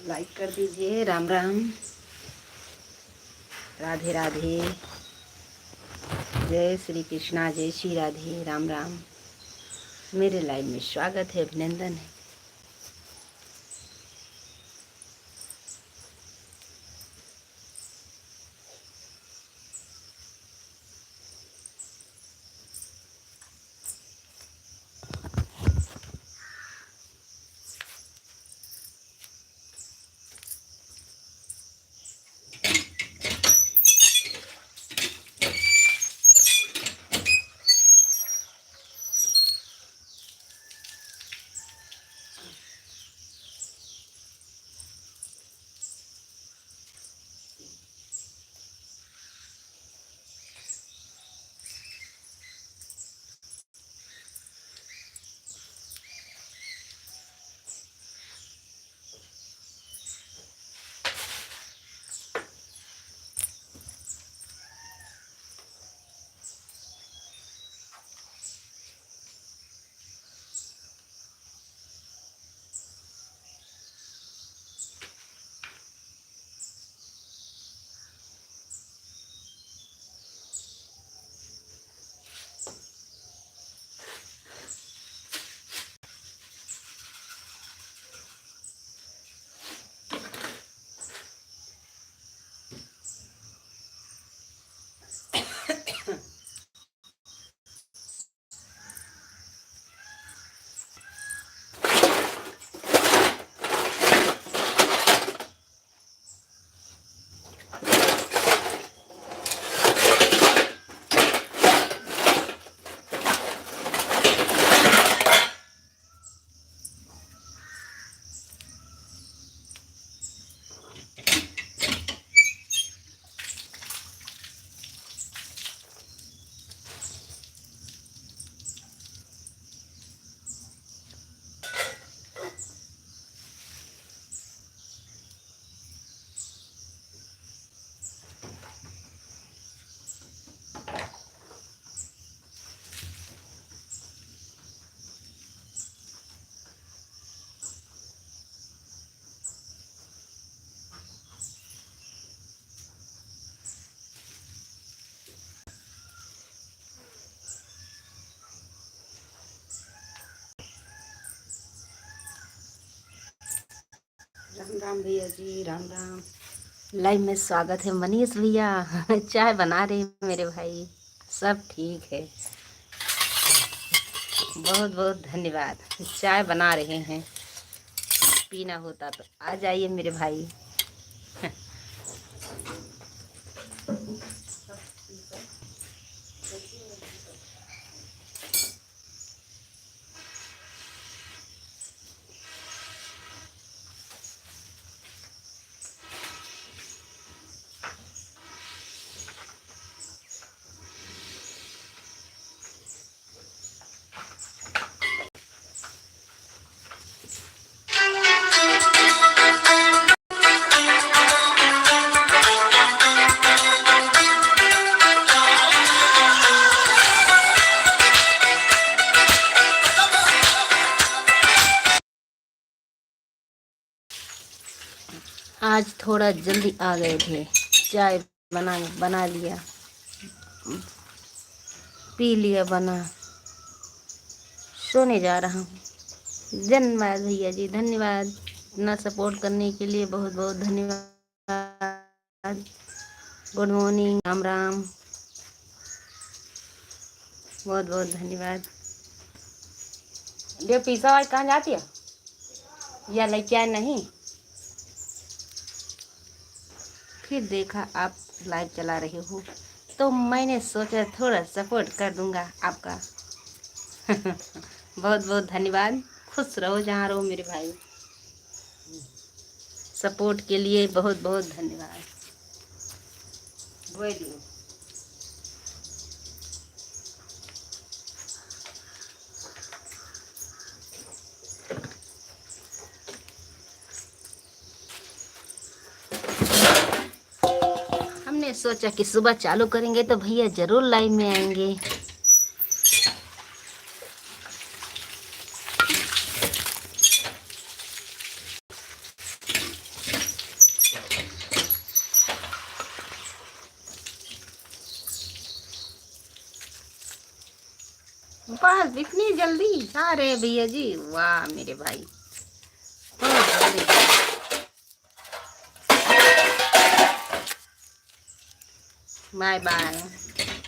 Like कर दीजिए। राम राम, राधे राधे, जय श्री कृष्णा, जय श्री राधे, राम राम। मेरे लाइव में स्वागत है, अभिनंदन है। राम राम भैया जी, राम राम। लाइव में स्वागत है मनीष भैया। चाय बना रहे हैं मेरे भाई। सब ठीक है, बहुत बहुत धन्यवाद। चाय बना रहे हैं, पीना होता तो आ जाइए मेरे भाई। आज थोड़ा जल्दी आ गए थे, चाय बना लिया, पी लिया, बना सोने जा रहा हूँ। धन्यवाद भैया जी, धन्यवाद। इतना सपोर्ट करने के लिए बहुत बहुत धन्यवाद। गुड मॉर्निंग, राम राम, बहुत बहुत धन्यवाद। जो पिसा आज कहाँ जाती है या लेके आए नहीं? फिर देखा आप लाइव चला रहे हो तो मैंने सोचा थोड़ा सपोर्ट कर दूंगा आपका। बहुत बहुत धन्यवाद। खुश रहो जहाँ रहो मेरे भाई। सपोर्ट के लिए बहुत बहुत धन्यवाद। हमने सोचा कि सुबह चालू करेंगे तो भैया जरूर लाइव में आएंगे। बस इतनी जल्दी जा रहे हैं भैया जी, वाह मेरे भाई, बहुत जल्दी। बाय बाय,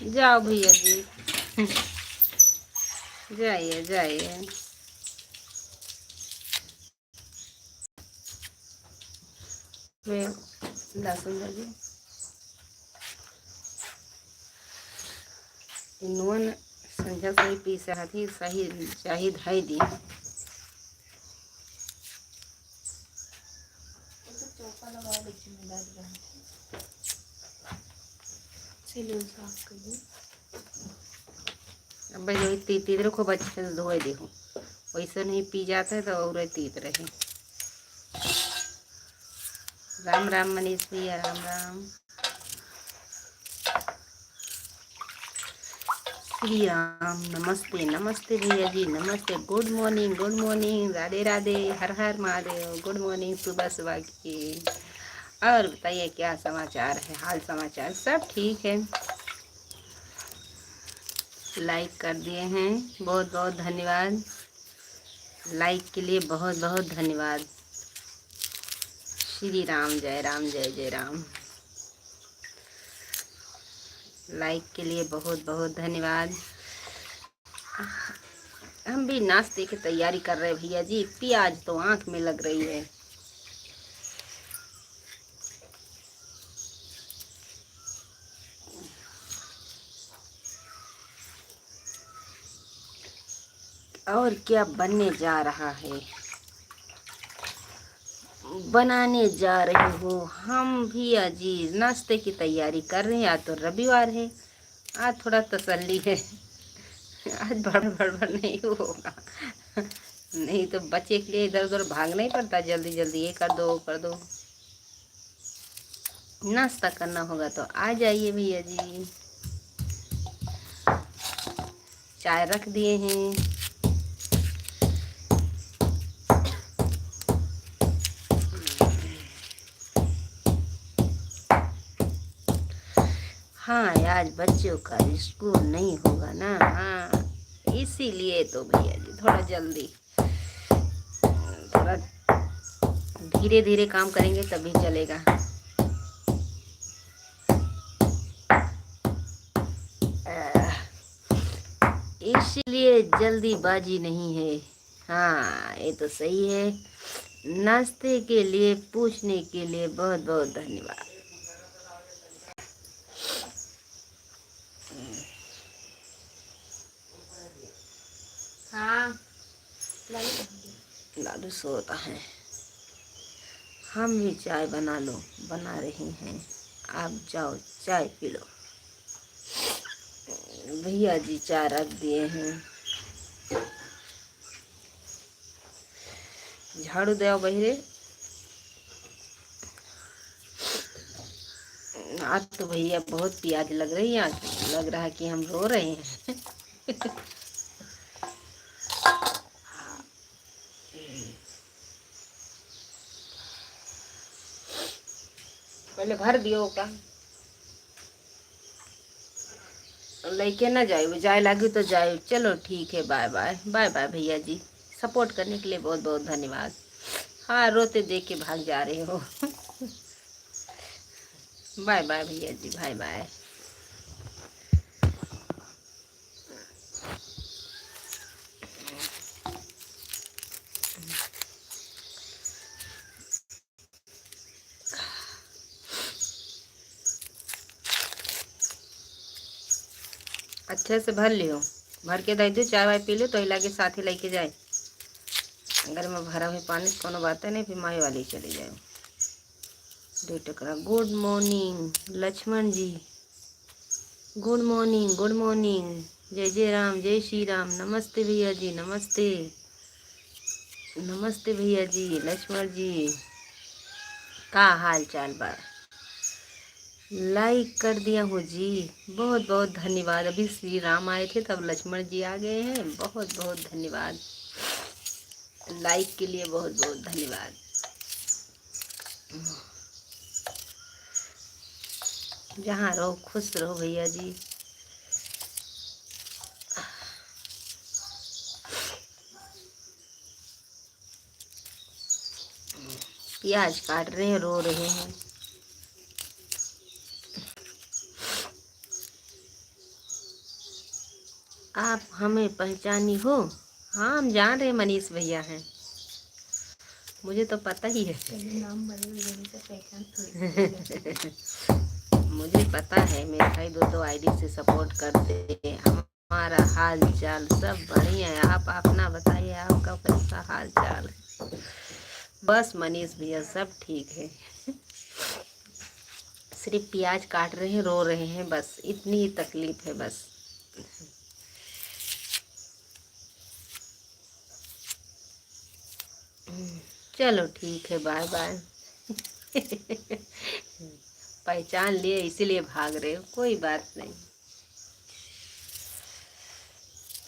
जाओ भैया जी। जाइए जाइए। वे लहसुन जी नून संझा सही पीस थी, सही चाही धाई दी। अब भाई तीत रखो, अच्छे से धोए देखो, वैसे नहीं पी जाता है तो और तीत रहे। राम राम मनीष भैया, राम राम। श्री राम, नमस्ते नमस्ते भैया जी, नमस्ते, good morning, good morning, Radhe Radhe, Har Har Mahadev, good morning, सुबह सुबह की। और बताइए क्या समाचार है, हाल समाचार सब ठीक है। लाइक कर दिए हैं, बहुत बहुत धन्यवाद। लाइक के लिए बहुत बहुत धन्यवाद। श्री राम, जय राम, जय जय राम। लाइक के लिए बहुत बहुत धन्यवाद। हम भी नाश्ते की तैयारी कर रहे हैं भैया जी, प्याज तो आंख में लग रही है। और क्या बनने जा रहा है, बनाने जा रहे हो हम भैया जी, नाश्ते की तैयारी कर रहे हैं। आज तो रविवार है, आज थोड़ा तसल्ली है, आज बड़बड़ नहीं होगा। नहीं तो बच्चे के लिए इधर उधर भागना ही पड़ता, जल्दी जल्दी ये कर दो वो कर दो। नाश्ता करना होगा तो आ जाइए भैया जी। चाय रख दिए हैं। हाँ, आज बच्चों का स्कूल नहीं होगा ना, हाँ इसीलिए तो भैया जी थोड़ा जल्दी, थोड़ा धीरे धीरे काम करेंगे तभी चलेगा। इसलिए जल्दीबाजी नहीं है। हाँ ये तो सही है। नाश्ते के लिए पूछने के लिए बहुत बहुत धन्यवाद। हाँ लालू सोता है। हम भी चाय बना लो, बना रही हैं, आप जाओ चाय पी लो। भैया जी चाय रख दिए हैं। झाड़ू दो बहिरे। आज तो भैया बहुत प्याज लग रही है, आज लग रहा है कि हम रो रहे हैं। पहले भर दियो का, लेके ना जाए, वो जाए लगी तो जाए। चलो ठीक है, बाय बाय, बाय बाय भैया जी, सपोर्ट करने के लिए बहुत बहुत धन्यवाद। हाँ रोते देख के भाग जा रहे हो। बाय बाय भैया जी, बाय बाय। अच्छे से भर लियो, भर के दे दो, चाय वाय पी लो तो इला के साथ ही लेके जाए। अगर मैं भरा हुई पानी से कोनो बात है नहीं, फिर माई वाली चली जाए। दे टकरा। गुड मॉर्निंग लक्ष्मण जी, गुड मॉर्निंग, गुड मॉर्निंग, जय जय राम, जय श्री राम, नमस्ते भैया जी, नमस्ते नमस्ते भैया जी, लक्ष्मण जी, का हाल चाल बा। लाइक कर दिया हूँ जी, बहुत बहुत धन्यवाद। अभी श्री राम आए थे तब लक्ष्मण जी आ गए हैं, बहुत बहुत धन्यवाद। लाइक के लिए बहुत बहुत धन्यवाद। जहाँ रहो खुश रहो भैया जी। प्याज काट रहे हैं, रो रहे हैं। आप हमें पहचानी हो? हाँ, हम जान रहे मनीष भैया हैं, मुझे तो पता ही है। नाम बदल से पहचान मुझे पता है, मेरे भाई दो आईडी से सपोर्ट करते हैं। हमारा हाल चाल सब बढ़िया है, आप अपना बताइए, आपका कैसा हाल चाल है? बस मनीष भैया सब ठीक है। सिर्फ प्याज काट रहे हैं, रो रहे हैं, बस इतनी ही तकलीफ है बस। चलो ठीक है, बाय बाय। पहचान लिए इसीलिए भाग रहे हो, कोई बात नहीं।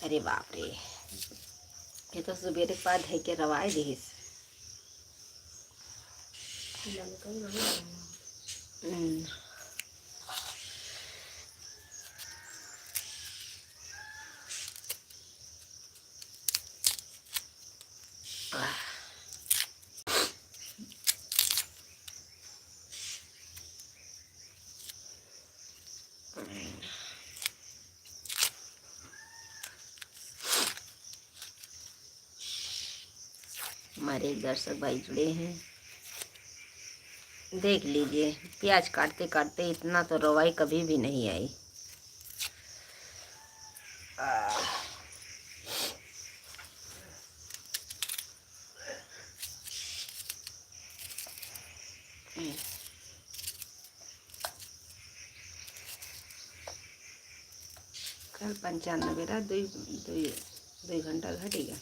अरे बाप रे, ये तो सुबेरे बाद है के रवाए दी। हमारे दर्शक भाई जुड़े हैं, देख लीजिए। प्याज काटते काटते इतना तो रवाई कभी भी नहीं आई। कल 95 रहा, दो घंटा घटेगा।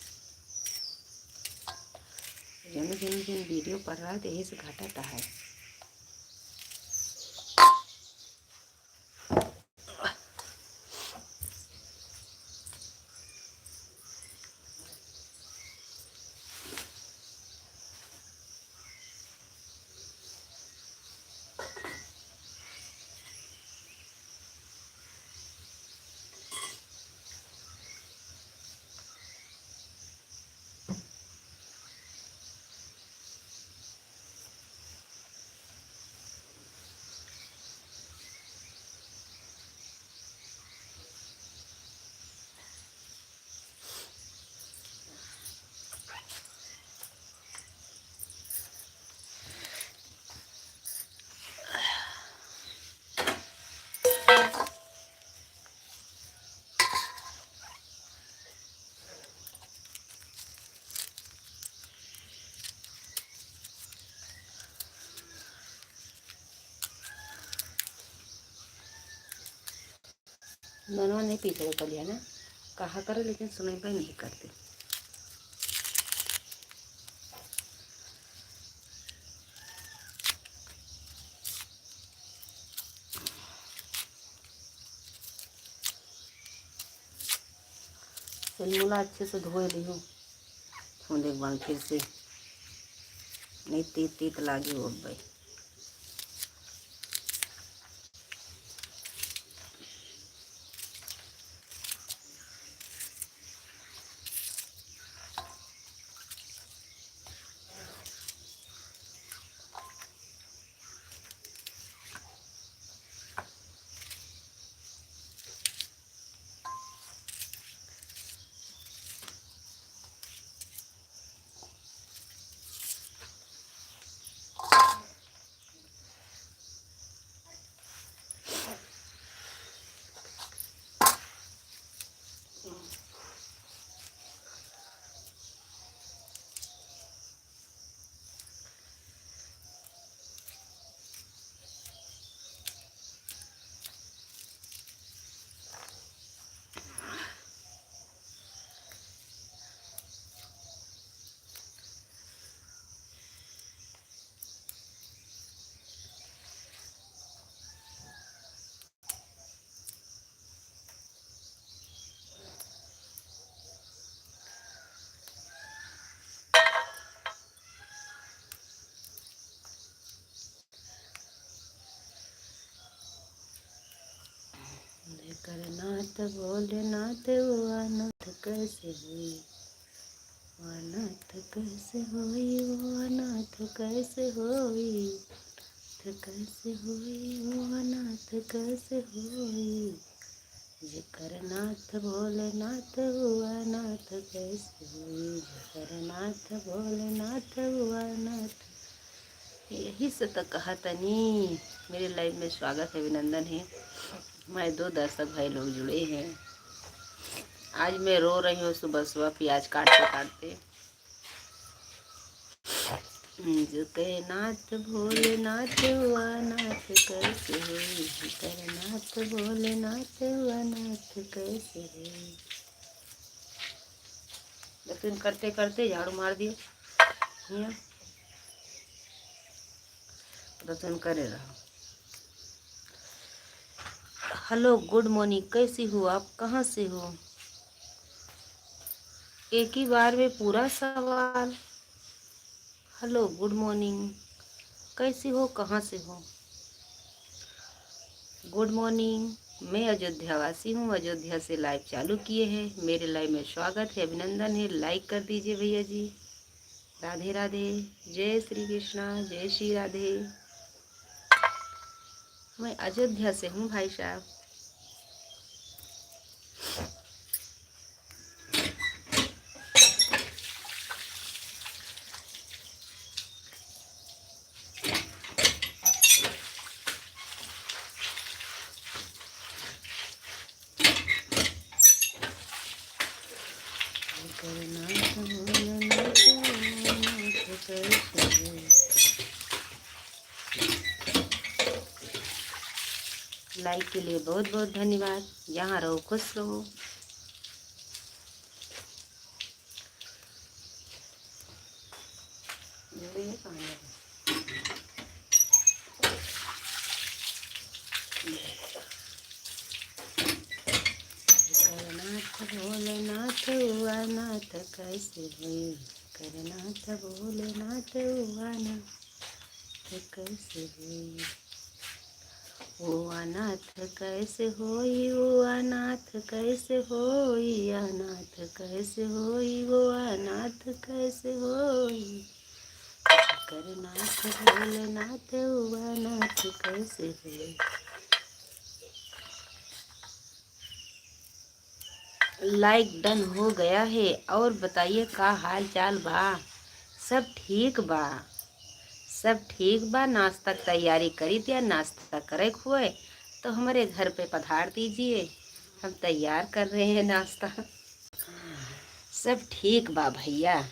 जन वीडियो पढ़ रहा है तो यही से घटाता है। दोनों नहीं पीछे कर लिया ना, कहा करो लेकिन सुनाई पाई नहीं करते। सिलमुला अच्छे से धोए ली हूँ, एक बार फिर से नहीं तीत तीत लागी हो भाई। करनाथ भोलेनाथ वो अनंत कैसे हुई। अनाथ कैसे होई वो अनाथ कैसे होई, कैसे होई वो अनाथ कैसे होई, जेकर नाथ भोलेनाथ हुआ नाथ कैसे होई, जेकर नाथ भोलेनाथ हुआ नाथ। यही से तो कहा तनी। मेरे लाइफ में स्वागत है, अभिनंदन है। मैं 2 दर्शक भाई लोग जुड़े हैं। आज मैं रो रही हूँ सुबह सुबह प्याज काटते काटते। जेकर नाथ भोलेनाथ हुआ नाथ कैसे होई, जेकर नाथ भोलेनाथ हुआ नाथ कैसे होई। लेकिन करते करते झाड़ू मार दिए, दर्शन करे रहो। हेलो गुड मॉर्निंग, कैसी हो आप, कहाँ से हो? एक ही बार में पूरा सवाल। हेलो गुड मॉर्निंग, कैसी हो, कहाँ से हो? गुड मॉर्निंग, मैं अयोध्या वासी हूँ, अयोध्या से लाइव चालू किए हैं। मेरे लाइव में स्वागत है, अभिनंदन है। लाइक कर दीजिए भैया जी। राधे राधे, जय श्री कृष्णा, जय श्री राधे। मैं अयोध्या से हूँ भाई साहब। लाइक के लिए बहुत बहुत धन्यवाद। यहाँ रहो, खुश रहो। करनाथ भोलेनाथ हुआ नाथ कैसे हुई, करनाथ भोलेनाथ हुआ नाथ कैसे हुई, वो अनाथ कैसे होई, वो अनाथ कैसे होई, अनाथ कैसे होई, वो अनाथ कैसे होई, करनाथ भोलेनाथ हुआ नाथ कैसे होई। लाइक डन हो गया है। और बताइए का हाल चाल बा? सब ठीक बा, सब ठीक बा। नाश्ता की तैयारी करी थी, नाश्ता करे हुए तो हमारे घर पे पधार दीजिए, हम तैयार कर रहे हैं नाश्ता। सब ठीक बा भैया।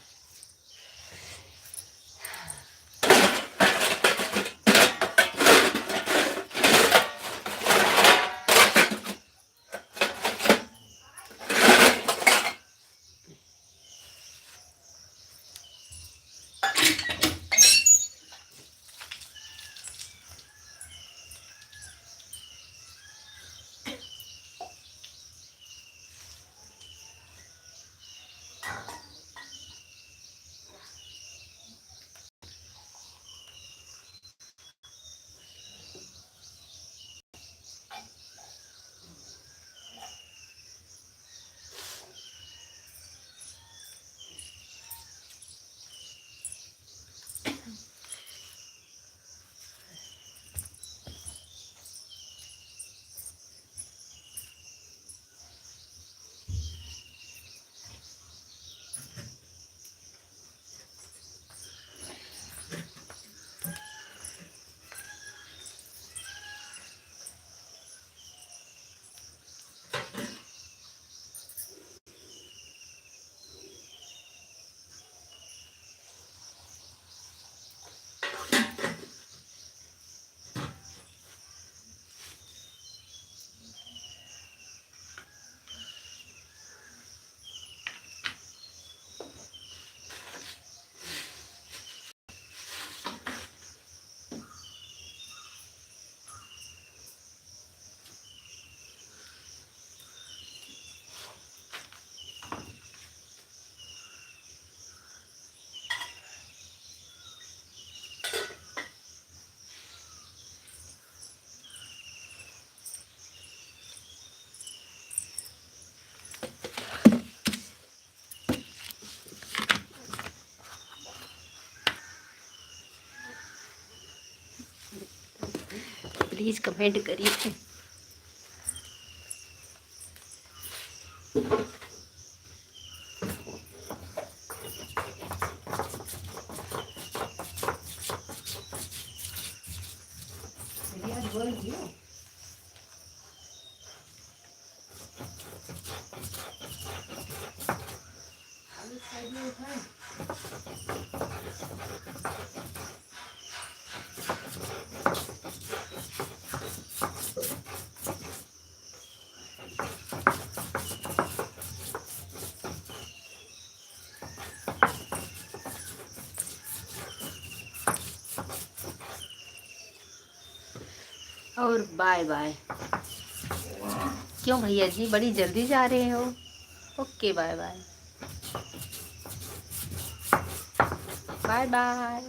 प्लीज़ कमेंट करिए। और बाय बाय। क्यों भैया जी बड़ी जल्दी जा रहे हो? Okay bye bye. Bye bye.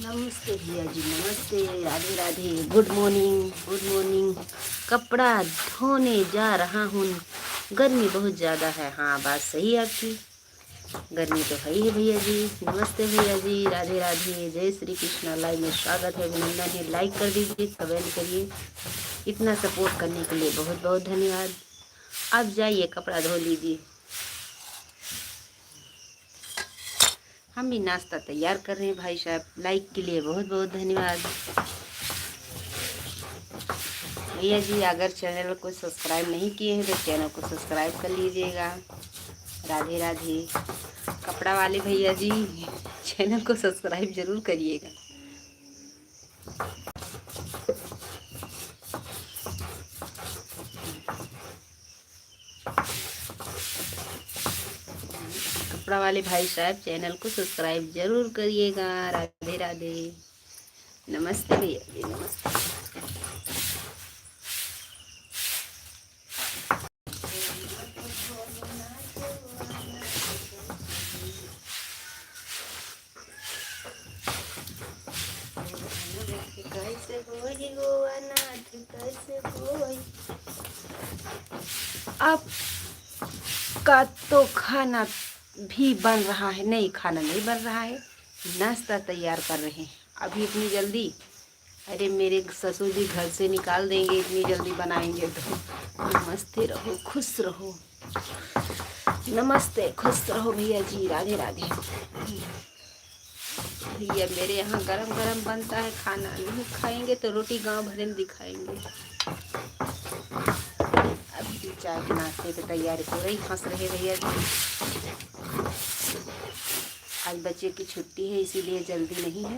नमस्ते भैया जी, नमस्ते, Radhe Radhe, good morning, good morning. कपड़ा धोने जा रहा हूँ, गर्मी बहुत ज़्यादा है। हाँ बात सही है आपकी, गर्मी तो है ही है भैया जी। नमस्ते भैया जी, राधे राधे, जय श्री कृष्णा। लाइव में स्वागत है, अभिनंदन है। लाइक कर दीजिए, कमेंट करिए। इतना सपोर्ट करने के लिए बहुत बहुत धन्यवाद। अब जाइए कपड़ा धो लीजिए। हम भी नाश्ता तैयार कर रहे हैं भाई साहब। लाइक के लिए बहुत बहुत धन्यवाद भैया जी। अगर चैनल को सब्सक्राइब नहीं किए हैं तो चैनल को सब्सक्राइब कर लीजिएगा। राधे राधे। कपड़ा वाले भैया जी चैनल को सब्सक्राइब जरूर करिएगा। कपड़ा वाले भाई साहब चैनल को सब्सक्राइब जरूर करिएगा। राधे राधे। नमस्ते भैया जी, नमस्ते। कैसे होई गोवा नाथ, कैसे होई। अब का तो खाना भी बन रहा है। नहीं, खाना नहीं बन रहा है, नाश्ता तैयार कर रहे हैं। अभी इतनी जल्दी? अरे मेरे ससुर जी घर से निकाल देंगे इतनी जल्दी बनाएंगे तो। नमस्ते रहो, खुश रहो। नमस्ते, खुश रहो भैया जी, राधे राधे। भैया मेरे यहाँ गरम गरम बनता है खाना, नहीं खाएंगे तो रोटी गांव भर में दिखाएंगे। अभी चाय के नाश्ते की तैयारी हो रही। हंस रहे भैया जी। आज बच्चे की छुट्टी है इसीलिए जल्दी नहीं है।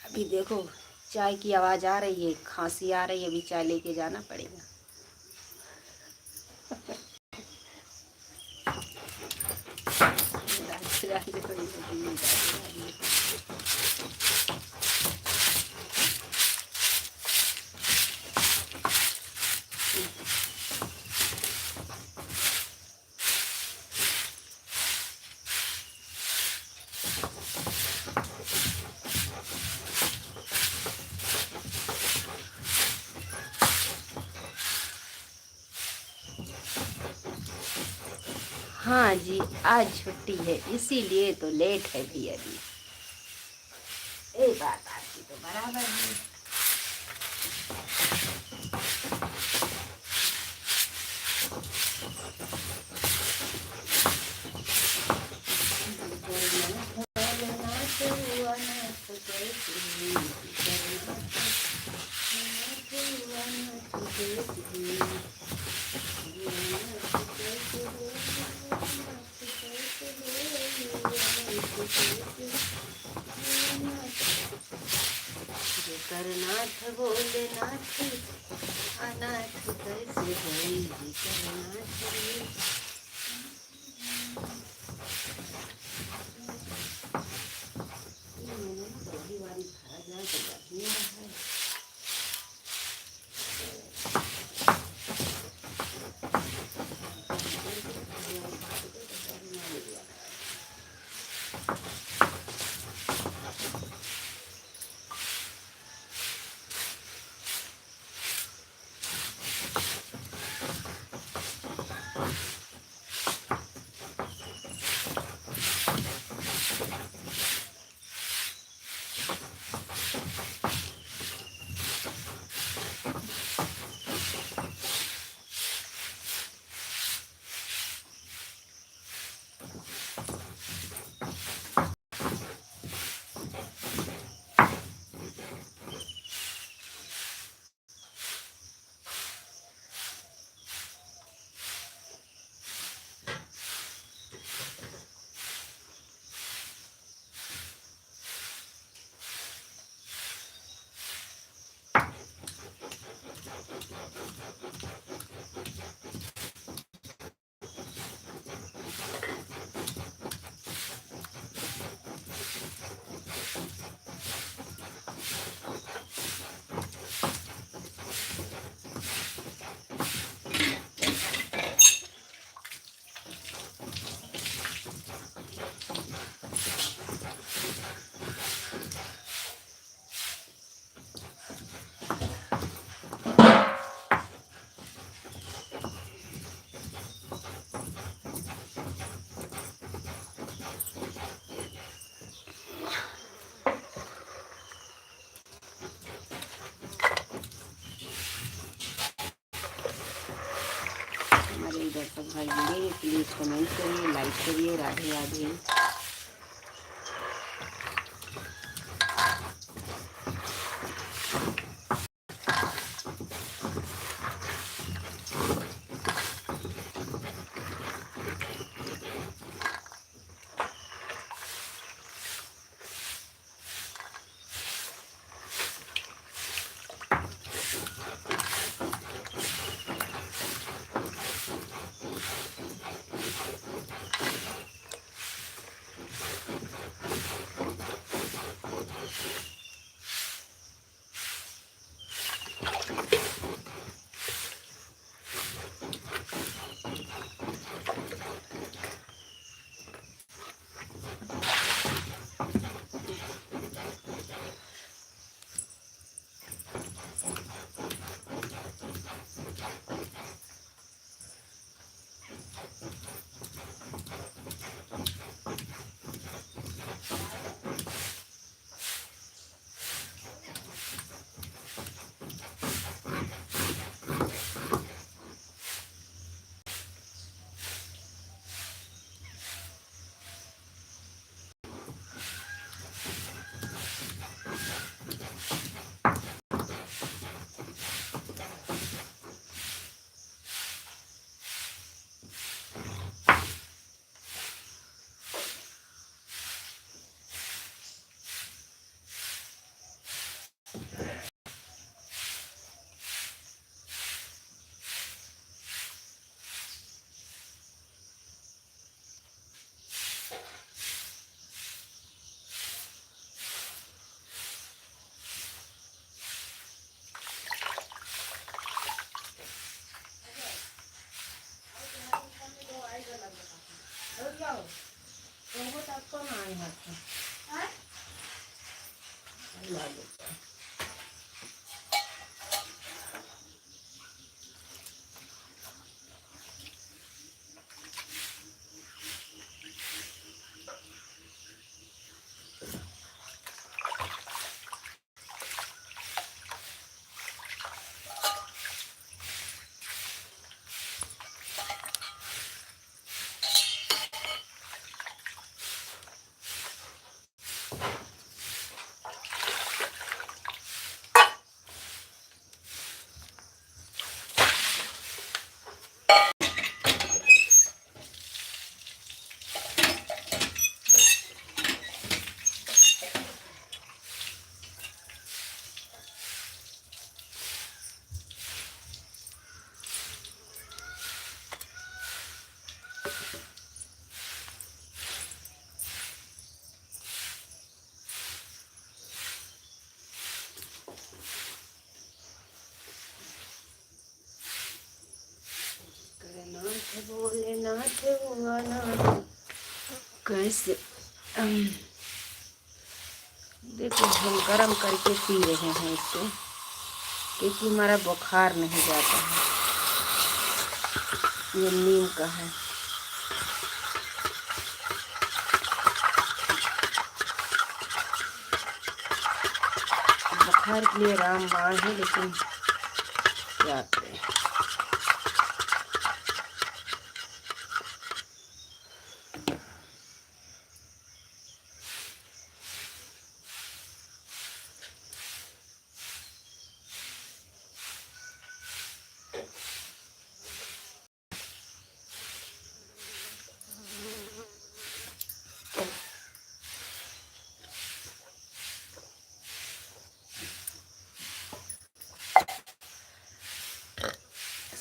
अभी देखो चाय की आवाज़ आ रही है, खांसी आ रही है, अभी चाय लेके जाना पड़ेगा। हाँ जी, आज छुट्टी है इसीलिए तो लेट है भैया जी। एक बात आपकी तो बराबर है। करनाथ बोले नाथ अनाथ कैसे होई करनाथ पहली बारी भरा जाए तो बढ़िया है। हमारे दर्शक भाई जुड़े, प्लीज़ कमेंट करिए, लाइक करिए। राधे राधे। नाथ भोलेनाथ भोलानाथ कैसे देखो हम गरम करके पी रहे हैं इसको, क्योंकि हमारा बुखार नहीं जाता है। ये नीम का है। बुखार के लिए रामबाण है, लेकिन क्या करें।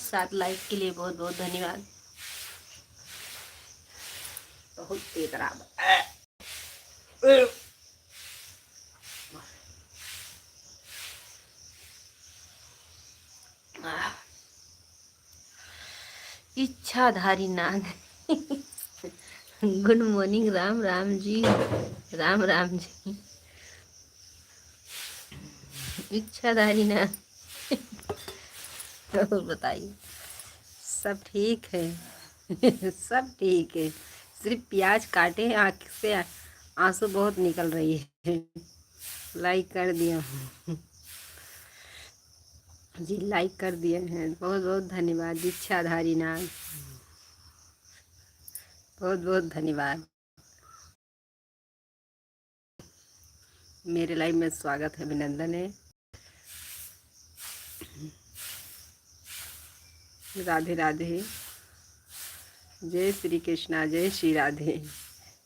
साथ लाइक के लिए बहुत बहुत धन्यवाद। बहुत तेज खराब इच्छाधारी नाग। Good morning. राम राम जी। राम राम जी। इच्छाधारी नाग। तो बताइए, सब ठीक है। सब ठीक है। सिर्फ प्याज काटे, आँख से आंसू बहुत निकल रही है। लाइक कर दिया जी, लाइक कर दिए हैं, बहुत बहुत धन्यवाद। इच्छाधारी नाग, बहुत बहुत धन्यवाद। मेरे लाइव में स्वागत है, अभिनंदन है। राधे राधे। जय श्री कृष्णा, जय श्री राधे।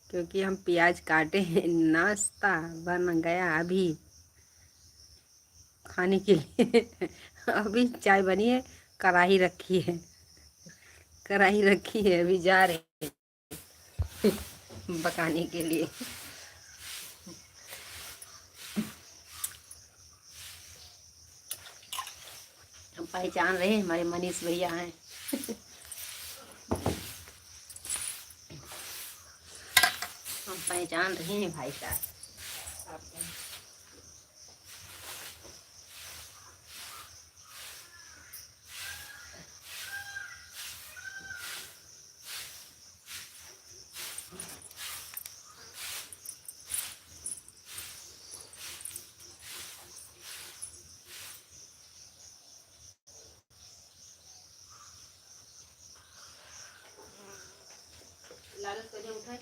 क्योंकि हम प्याज काटे हैं, नाश्ता बन गया अभी खाने के लिए। अभी चाय बनी है, कढ़ाई रखी है, कढ़ाई रखी है, अभी जा रहे हैं पकाने के लिए। हम पहचान रहे हैं, हमारे मनीष भैया हैं। हम पहचान रहे हैं भाई साहब। लालच कभी उठाए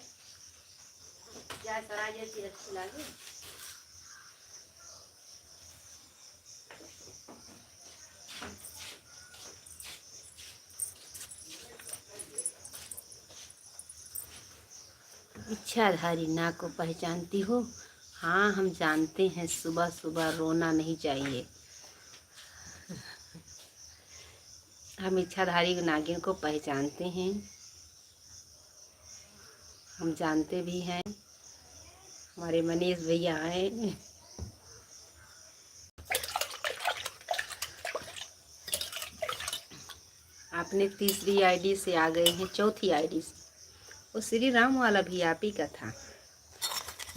क्या सराय जैसी अच्छी लगे। इच्छाधारी नाग को पहचानती हो? हाँ, हम जानते हैं। सुबह सुबह रोना नहीं चाहिए। हम इच्छाधारी नागिन को पहचानते हैं, हम जानते भी हैं। हमारे मनीष भैया हैं। आपने तीसरी आईडी से आ गए हैं, चौथी आईडी से। वो श्री राम वाला भी आप ही का था,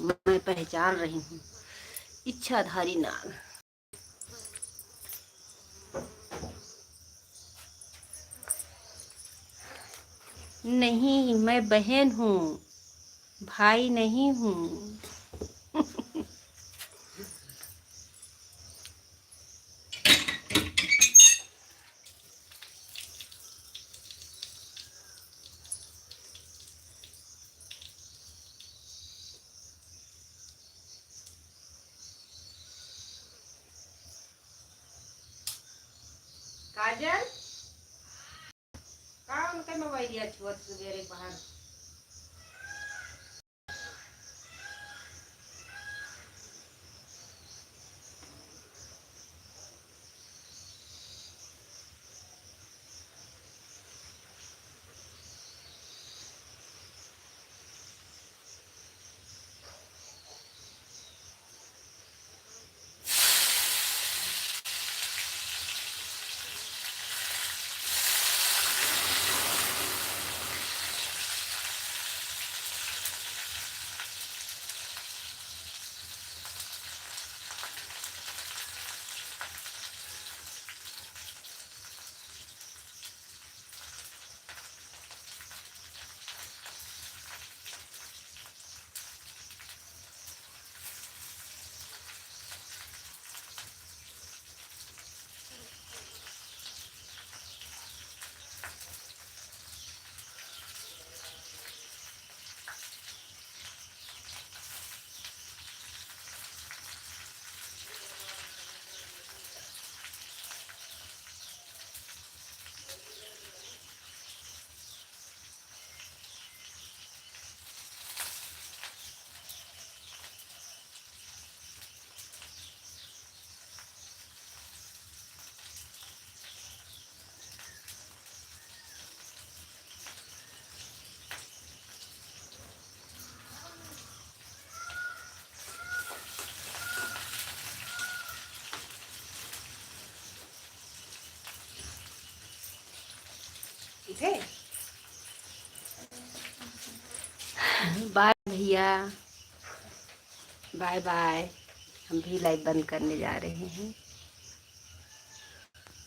मैं पहचान रही हूँ। इच्छाधारी नाग। नहीं, मैं बहन हूँ, भाई नहीं हूँ। काजल का उनका मोबाइल या छुआ सवेरे बाहर। ठीक है। बाय भैया, बाय बाय। हम भी लाइव बंद करने जा रहे हैं।